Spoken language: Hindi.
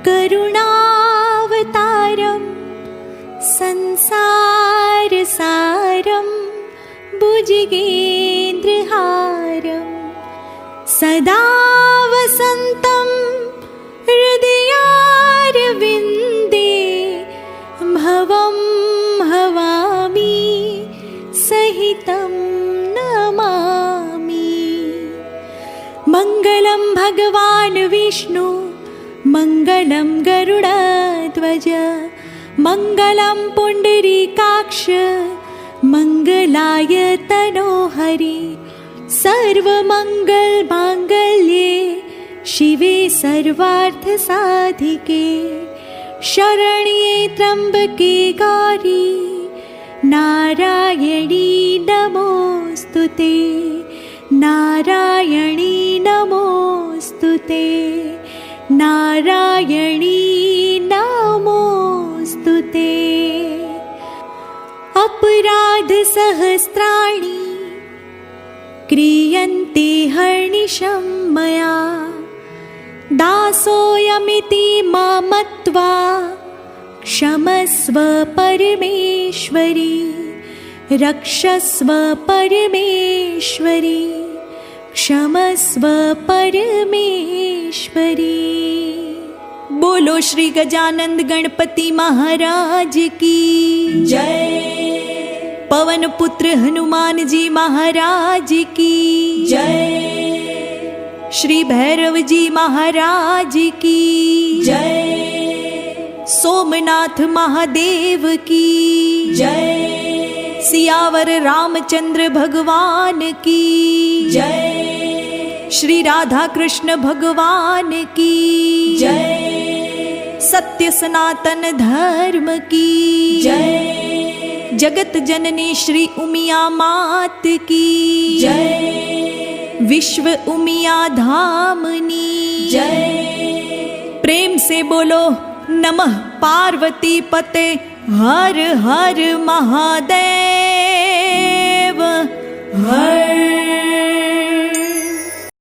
करुणावतारं संसारसारं भुजगेन्द्रहारं सदा वसन्तं हृदयारविन्दे भवं भवामि सहितं नमामि। मङ्गलं भगवान् विष्णु मङ्गलं गरुडध्वज मङ्गलं पुण्डरीकाक्ष मङ्गलाय तनोहरि सर्वमङ्गलमाङ्गल्ये शिवे सर्वार्थसाधिके शरण्ये त्र्यम्बके गौरी नारायणी नमोऽस्तुते नारायणी नमोऽस्तुते नारायणी नमोऽस्तुते। अपराधसहस्राणि क्रियन्ते हर्निशं मया दासोऽयमिति मत्वा क्षमस्व परमेश्वरी रक्षस्व परमेश्वरी क्षमस्व परमेश्वरी। बोलो श्री गजानंद गणपति महाराज की जय। पवन पुत्र हनुमान जी महाराज की जय। श्री भैरव जी महाराज की जय। सोमनाथ महादेव की जय। सियावर रामचंद्र भगवान की जय। श्री राधा कृष्ण भगवान की जय। सत्य सनातन धर्म की जय। जगत जननी श्री उमिया मात की जय। विश्व उमिया धामनी जय। प्रेम से बोलो नमः पार्वती पते हर हर महादेव।